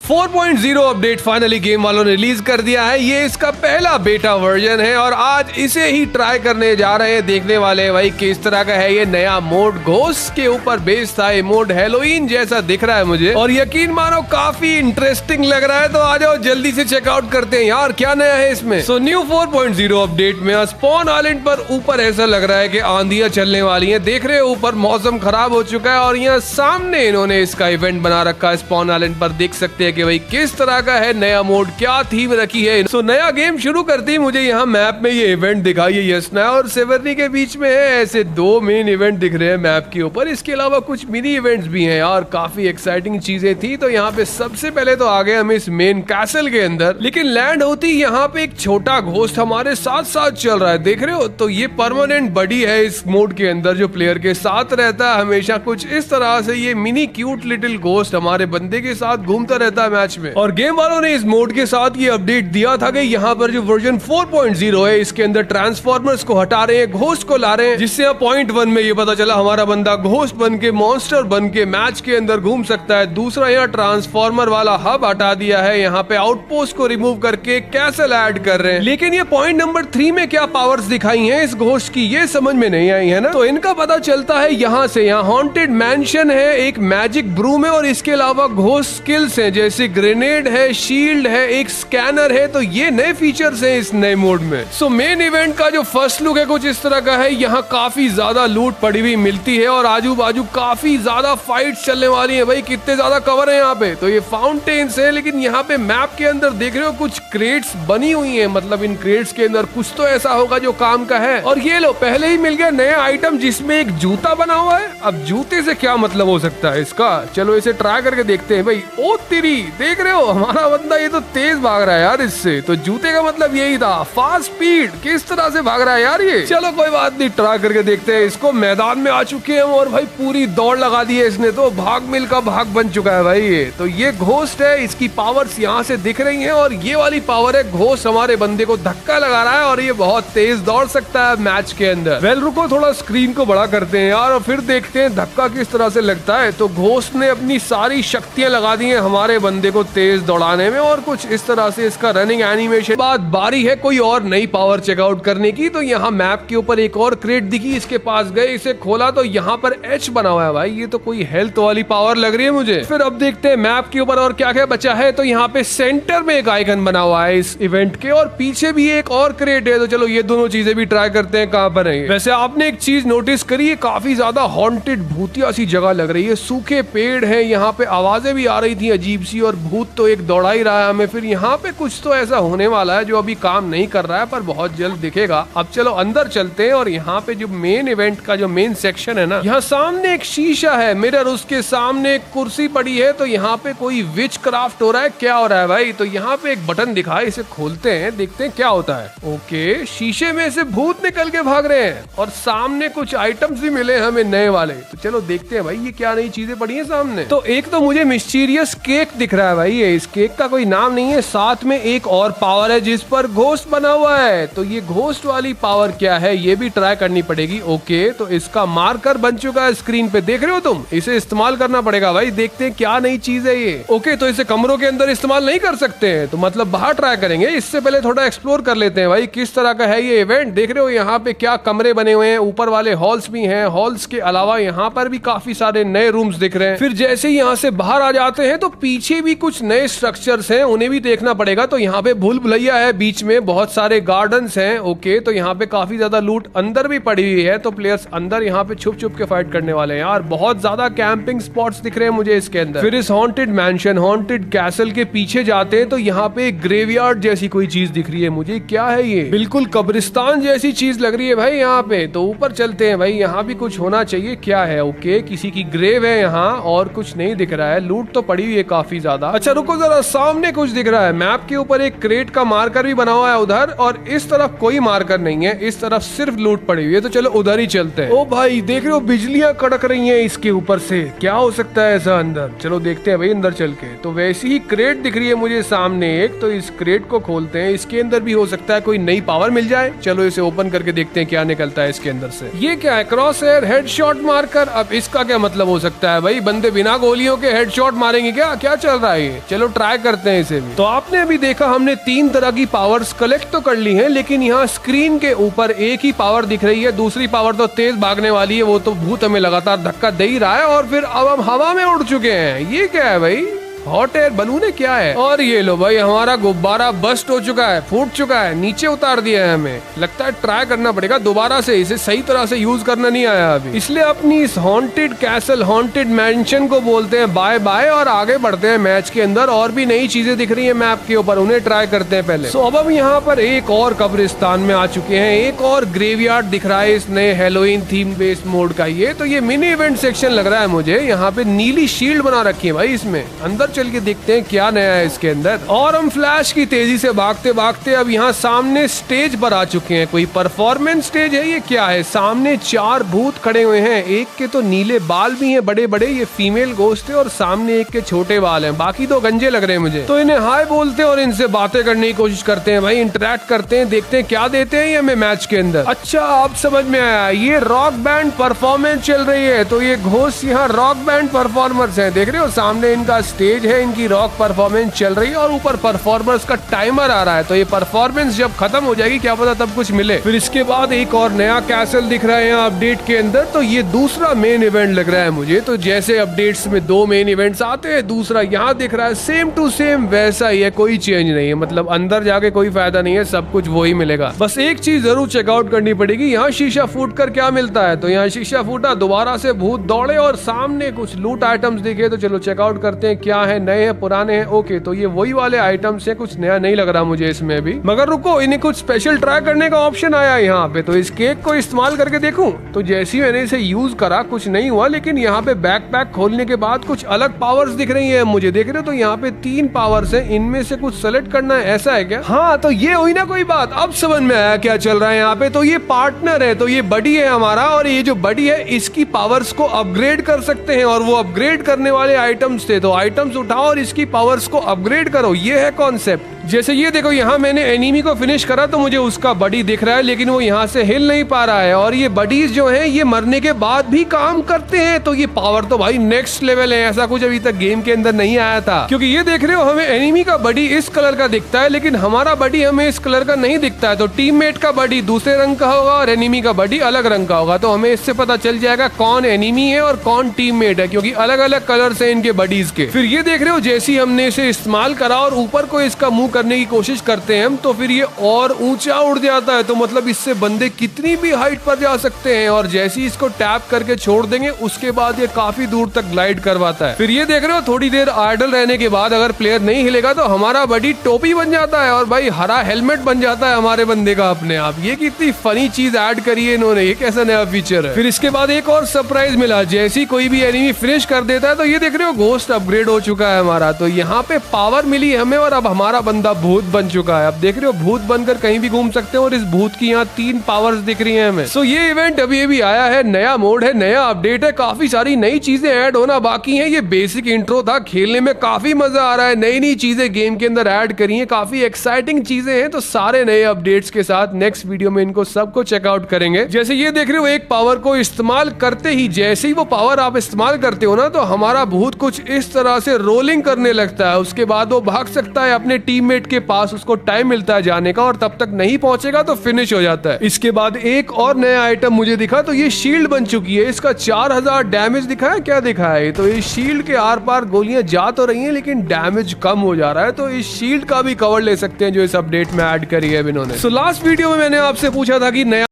4.0 update finally game वालों ने release कर दिया है। ये इसका पहला बेटा वर्जन है और आज इसे ही ट्राई करने जा रहे हैं। देखने वाले हैं भाई किस तरह का है ये नया मोड। घोस्ट के ऊपर बेस्ड था ये मोड, हैलोवीन जैसा दिख रहा है मुझे और यकीन मानो काफी इंटरेस्टिंग लग रहा है। तो आ जाओ जल्दी से चेकआउट करते हैं यार क्या नया है इसमें। सो न्यू 4.0 अपडेट में स्पॉन आइलैंड पर ऊपर ऐसा लग रहा है कि आंधियां चलने वाली हैं। देख रहे हो ऊपर मौसम खराब हो चुका है और यहाँ सामने इन्होंने इसका इवेंट बना रखा है। स्पॉन आइलैंड पर देख सकते हैं कि भाई किस तरह का है नया मोड, क्या थीम रखी है। सो नया गेम शुरू करते ही मुझे यहाँ मैप में ये इवेंट दिखाई है। यसना और सेवर्नी के बीच में है, ऐसे दो मेन इवेंट दिख रहे हैं मैप के ऊपर। इसके अलावा कुछ मिनी इवेंट्स भी हैं यार, काफी एक्साइटिंग चीजें थी। तो यहाँ पे सबसे पहले तो आ गए हम इस मेन कैसल के अंदर, लेकिन लैंड होती यहाँ पे एक छोटा घोस्ट हमारे साथ साथ चल रहा है। देख रहे हो, तो ये परमानेंट बडी है इस मोड के अंदर जो प्लेयर के साथ रहता है हमेशा। कुछ इस तरह से ये मिनी क्यूट लिटिल घोस्ट हमारे बंदे के साथ घूमता रहता है मैच में। और गेम वालों ने इस मोड के साथ ये अपडेट दिया था कि यहाँ पर जो वर्जन 4.0 है इसके अंदर ट्रांसफॉर्मर्स को हटा रहे हैं, घोस्ट को ला रहे हैं, जिससे पॉइंट 1 में ये पता चला हमारा बंदा घोस्ट बन के मॉन्स्टर बन के मैच के अंदर घूम सकता है। दूसरा यहाँ ट्रांसफॉर्मर वाला हब हटा दिया है, यहाँ पे आउटपोस्ट को रिमूव करके कैसल ऐड कर रहे हैं। लेकिन ये पॉइंट नंबर 3 में क्या पावर्स दिखाई है इस घोस्ट की ये समझ में नहीं आई है ना। तो इनका पता चलता है यहाँ से, यहाँ हॉन्टेड मैंशन है, एक मैजिक ब्रूम है और इसके अलावा घोस्ट स्किल्स है जैसे ग्रेनेड है, शील्ड है, एक स्कैनर है। तो ये नए फीचर्स हैं इस नए मोड में। सो मेन इवेंट का जो फर्स्ट लुक है कुछ इस तरह का है। यहाँ काफी ज्यादा लूट पड़ी हुई मिलती है और आजू बाजू काफी ज्यादा फाइट्स चलने वाली है। भाई कितने ज्यादा कवर है यहाँ पे। तो ये फाउंटेन्स है, लेकिन यहाँ पे मैप के अंदर देख रहे हो कुछ क्रेट्स बनी हुई है, मतलब इन क्रेट्स के अंदर कुछ तो ऐसा होगा जो काम का है। और ये लो पहले ही मिल गया नया आइटम जिसमें एक जूता बना हुआ है। अब जूते से क्या मतलब हो सकता है इसका, चलो इसे ट्राई करके देखते हैं। भाई ओ तेरी, देख रहे हो हमारा बंदा ये तो तेज भाग रहा है यार इससे। तो जूते का मतलब यही था, फास्ट स्पीड। किस तरह से भाग रहा है यार ये। चलो कोई बात नहीं, ट्राई करके देखते हैं इसको। मैदान में आ चुके हैं और भाई पूरी दौड़ लगा दी है इसने, तो भाग मिल का भाग बन चुका है भाई ये। तो ये घोस्ट है, इसकी पावर्स यहाँ से दिख रही है और ये वाली पावर है घोस्ट हमारे बंदे को धक्का लगा रहा है और ये बहुत तेज दौड़ सकता है मैच के अंदर। वेल रुको थोड़ा स्क्रीन को बड़ा करते हैं यार और फिर देखते हैं धक्का किस तरह से लगता है। तो घोस्ट ने अपनी सारी शक्तियां लगा दी है हमारे बंदे को तेज दौड़ाने में और कुछ इस तरह से इसका रनिंग एनिमेशन। बाद बारी है कोई और नई पावर चेकआउट करने की। तो यहाँ मैप के ऊपर एक और क्रेट दिखी, इसके पास गए, इसे खोला तो यहाँ पर एच बना हुआ है। भाई ये तो कोई हेल्थ वाली पावर लग रही है मुझे। फिर अब देखते हैं मैप के ऊपर और क्या क्या बचा है। तो यहाँ पे सेंटर में एक आइकन बना हुआ है इस इवेंट के और पीछे भी एक और क्रेट है। तो चलो ये दोनों चीजें भी ट्राई करते हैं कहाँ पर है। वैसे आपने एक चीज नोटिस करी है, काफी ज्यादा हॉन्टेड भूतिया सी जगह लग रही है। सूखे पेड़ है, यहाँ पे आवाजें भी आ रही थी अजीब सी और भूत तो एक दौड़ा ही रहा है हमें। फिर यहाँ पे कुछ तो ऐसा होने वाला है जो अभी काम नहीं कर रहा है पर बहुत जल्द दिखेगा। अब चलो अंदर चलते हैं और यहाँ पे जो मेन इवेंट का जो मेन सेक्शन है ना, यहाँ सामने एक शीशा है मिरर, उसके सामने एक कुर्सी पड़ी है। तो यहाँ पे कोई विच क्राफ्ट हो रहा है, क्या हो रहा है भाई। तो यहाँ पे एक बटन दिखा है, इसे खोलते हैं देखते हैं क्या होता है। ओके, शीशे में से भूत निकल के भाग रहे हैं और सामने कुछ आइटम्स भी मिले हमें नए वाले। तो चलो देखते हैं भाई ये क्या नई चीजें पड़ी है सामने। तो एक तो मुझे मिस्टीरियस केक दिख रहा है भाई, ये इस केक का कोई नाम नहीं है। साथ में एक और पावर है जिस पर घोस्ट बना हुआ है। तो ये घोस्ट वाली पावर क्या है ये भी ट्राई करनी पड़ेगी। ओके, तो इसका मार्कर बन चुका है स्क्रीन पे, देख रहे हो तुम, इसे इस्तेमाल करना पड़ेगा भाई। देखते हैं क्या नई चीज है ये। ओके, तो इसे कमरों के अंदर इस्तेमाल नहीं कर सकते हैं, तो मतलब बाहर ट्राई करेंगे। इससे पहले थोड़ा एक्सप्लोर कर लेते हैं भाई किस तरह का है ये इवेंट। देख रहे हो यहाँ पे क्या कमरे बने हुए हैं, ऊपर वाले हॉल्स भी हैं। हॉल्स के अलावा यहाँ पर भी काफी सारे नए रूम्स दिख रहे हैं। फिर जैसे ही यहाँ से बाहर आ जाते हैं तो पीछे भी कुछ नए स्ट्रक्चर्स हैं, उन्हें भी देखना पड़ेगा। तो यहाँ पे भूल भुलैया है, बीच में बहुत सारे गार्डन्स हैं। ओके, तो यहाँ पे काफी ज्यादा लूट अंदर भी पड़ी हुई है, तो प्लेयर्स अंदर यहाँ पे छुप छुप के फाइट करने वाले हैं यार। बहुत ज्यादा कैंपिंग स्पॉट्स दिख रहे हैं मुझे इसके अंदर। फिर इस हॉन्टेड मैंशन, हॉन्टेड कैसल के पीछे जाते हैं तो यहाँ पे एक ग्रेवयार्ड जैसी कोई चीज दिख रही है मुझे। क्या है ये, बिल्कुल कब्रिस्तान जैसी चीज लग रही है भाई यहाँ पे। तो ऊपर चलते हैं भाई, यहाँ भी कुछ होना चाहिए। क्या है, ओके किसी की ग्रेव है यहाँ और कुछ नहीं दिख रहा है। लूट तो पड़ी हुई है काफी ज्यादा। अच्छा रुको जरा, सामने कुछ दिख रहा है। मैप के ऊपर एक क्रेट का मार्कर भी बना हुआ है उधर, और इस तरफ कोई मार्कर नहीं है, इस तरफ सिर्फ लूट पड़ी हुई है। तो चलो उधर ही चलते हैं। ओ भाई देख रहे हो बिजलियां कड़क रही हैं इसके ऊपर से, क्या हो सकता है ऐसा अंदर। चलो देखते हैं भाई अंदर चल के। तो वैसी ही क्रेट दिख रही है मुझे सामने एक, तो इस क्रेट को खोलते हैं। इसके अंदर भी हो सकता है कोई नई पावर मिल जाए। चलो इसे ओपन करके देखते हैं क्या निकलता है इसके अंदर से। ये क्या है, क्रॉस हेयर हेडशॉट मार्कर। अब इसका क्या मतलब हो सकता है भाई, बंदे बिना गोलियों के हेडशॉट मारेंगे क्या, क्या चल चल रहा है ये, चलो ट्राई करते हैं इसे भी। तो आपने अभी देखा हमने 3 तरह की पावर्स कलेक्ट तो कर ली है, लेकिन यहाँ स्क्रीन के ऊपर एक ही पावर दिख रही है, दूसरी पावर तो तेज भागने वाली है, वो तो भूत हमें लगातार धक्का दे ही रहा है। और फिर अब हम हवा में उड़ चुके हैं। ये क्या है भाई, हॉट एयर बलून है क्या है? और ये लो भाई हमारा गुब्बारा बस्ट हो चुका है, फूट चुका है, नीचे उतार दिया है हमें। लगता है ट्राई करना पड़ेगा दोबारा से, इसे सही तरह से यूज करना नहीं आया अभी, इसलिए अपनी इस हॉन्टेड कैसल हॉन्टेड मैंशन को बोलते हैं बाय बाय और आगे बढ़ते हैं मैच के अंदर। और भी नई चीजें दिख रही है मैप के ऊपर, उन्हें ट्राई करते हैं पहले। अब हम यहाँ पर एक और कब्रिस्तान में आ चुके हैं, एक और ग्रेवयार्ड दिख रहा है इस नए हेलोवीन थीम बेस्ड मोड का। ये तो ये मिनी इवेंट सेक्शन लग रहा है मुझे। यहाँ पे नीली शील्ड बना रखी है भाई, इसमें अंदर चल के देखते हैं क्या नया है इसके अंदर। और हम फ्लैश की तेजी से भागते भागते अब यहाँ सामने स्टेज पर आ चुके हैं। कोई परफॉर्मेंस स्टेज है ये क्या है? सामने 4 भूत खड़े हुए हैं, एक के तो नीले बाल भी हैं बड़े बड़े, ये फीमेल गोस्ट है, और सामने एक के छोटे बाल हैं, बाकी तो गंजे लग रहे हैं मुझे। तो इन्हें हाय बोलते हैं और इनसे बातें करने की कोशिश करते हैं भाई, इंटरेक्ट करते हैं, देखते हैं क्या देते हैं ये हमें मैच के अंदर। अच्छा अब समझ में आया, ये रॉक बैंड परफॉर्मेंस चल रही है, तो ये घोस्ट यहाँ रॉक बैंड परफॉर्मर्स है। देख रहे हो सामने इनका स्टेज है, इनकी रॉक परफॉर्मेंस चल रही है और ऊपर परफॉर्मर्स का टाइमर आ रहा है। तो ये परफॉर्मेंस जब खत्म हो जाएगी क्या पता तब कुछ मिले। फिर इसके बाद एक और नया कैसल दिख रहा है यहाँ अपडेट के अंदर, तो ये दूसरा मेन इवेंट लग रहा है मुझे। तो जैसे अपडेट्स में 2 मेन इवेंट्स आते हैं, दूसरा यहाँ दिख रहा है सेम टू सेम वैसा ही है, कोई चेंज नहीं है। मतलब अंदर जाके कोई फायदा नहीं है, सब कुछ वही मिलेगा। बस एक चीज जरूर चेकआउट करनी पड़ेगी, यहाँ शीशा फूट कर क्या मिलता है। तो यहाँ शीशा फूटा, दोबारा से भूत दौड़े और सामने कुछ लूट आइटम्स दिखे। तो चलो चेकआउट करते हैं क्या है, नए हैं पुराने हैं। ओके तो ये वही वाले आइटम्स है, कुछ नया नहीं लग रहा मुझे इसमें भी। मगर रुको, इन्हें कुछ स्पेशल ट्राई करने का ऑप्शन आया यहाँ पे। तो इस केक को इस्तेमाल करके देखूं। तो जैसे ही मैंने इसे यूज करा कुछ नहीं हुआ, लेकिन यहाँ पे बैकपैक खोलने के बाद कुछ अलग पावर्स दिख रही है मुझे। देख रहे हो तो यहाँ पे 3 पावर्स है, इनमें से कुछ सेलेक्ट करना है, ऐसा है क्या? हाँ तो ये हुई ना कोई बात, अब समझ में आया क्या चल रहा है यहाँ पे। तो ये पार्टनर है, तो ये बडी है हमारा, और ये जो बडी है इसकी पावर्स को अपग्रेड कर सकते हैं, और वो अपग्रेड करने वाले आइटम्स थे। तो आइटम्स उठाओ और इसकी पावर्स को अपग्रेड करो, ये है कॉन्सेप्ट। जैसे ये देखो यहाँ मैंने एनिमी को फिनिश करा तो मुझे उसका बडी दिख रहा है, लेकिन वो यहाँ से हिल नहीं पा रहा है। और ये बडीज जो हैं ये मरने के बाद भी काम करते हैं, तो ये पावर तो भाई नेक्स्ट लेवल है। ऐसा कुछ अभी तक गेम के अंदर नहीं आया था, क्योंकि ये देख रहे हो हमें एनिमी का बडी इस कलर का दिखता है, लेकिन हमारा बडी हमें इस कलर का नहीं दिखता है। तो टीममेट का बडी दूसरे रंग का होगा और एनिमी का बडी अलग रंग का होगा। तो हमें इससे पता चल जाएगा कौन एनिमी है और कौन टीममेट है, क्योंकि अलग अलग कलर है इनके बडीज के। फिर ये देख रहे हो जैसे ही हमने इसे इस्तेमाल करा और ऊपर को इसका मुंह करने की कोशिश करते हैं हम, तो फिर ये और ऊंचा उड़ जाता है। तो मतलब इससे बंदे कितनी भी हाइट पर जा सकते हैं, और जैसे ही इसको टैप करके छोड़ देंगे उसके बाद ये काफी दूर तक ग्लाइड करवाता है। फिर ये देख रहे हो थोड़ी देर आइडल रहने के बाद अगर प्लेयर नहीं हिलेगा तो हमारा बडी टोपी बन जाता है, और भाई हरा हेलमेट बन जाता है हमारे बंदे का अपने आप। ये कितनी फनी चीज ऐड करी है इन्होंने, ये कैसा नया फीचर है। फिर इसके बाद एक और सरप्राइज मिला, जैसे ही कोई भी एनिमी फिनिश कर देता है तो ये देख रहे हो घोस्ट अपग्रेड हो चुका है हमारा। तो यहाँ पे पावर मिली हमें और अब हमारा बंदा भूत बन चुका है। अब देख रहे हो भूत बनकर कहीं भी घूम सकते हैं, और इस भूत की यहाँ 3 पावर्स दिख रही हैं हमें। सो ये इवेंट अभी आया है, नया मोड है, नया अपडेट है, काफी सारी नई चीजें ऐड होना बाकी हैं। ये बेसिक इंट्रो था, खेलने में काफी मजा आ रहा है, नई नई चीजें गेम के अंदर ऐड करी हैं, काफी एक्साइटिंग चीजें हैं। तो सारे नए अपडेट्स के साथ नेक्स्ट वीडियो में इनको सबको चेकआउट करेंगे। जैसे ये देख रहे हो एक पावर को इस्तेमाल करते ही, जैसे ही वो पावर आप इस्तेमाल करते हो ना, तो हमारा भूत कुछ इस तरह से रोलिंग करने लगता है। उसके बाद वो भाग सकता है अपने टीममेट के पास, उसको टाइम मिलता है जाने का, और तब तक नहीं पहुंचेगा तो फिनिश हो जाता है। इसके बाद एक और नया आइटम मुझे दिखा, तो ये शील्ड बन चुकी है। इसका 4000 डैमेज दिखा है, क्या दिखा है? तो इस शील्ड के आर पार गोलियां जा तो रही हैं, लेकिन डैमेज कम हो जा रहा है। तो इस शील्ड का भी कवर ले सकते हैं जो इस अपडेट में ऐड करी है इन्होंने। सो लास्ट वीडियो में मैंने आपसे पूछा था कि नया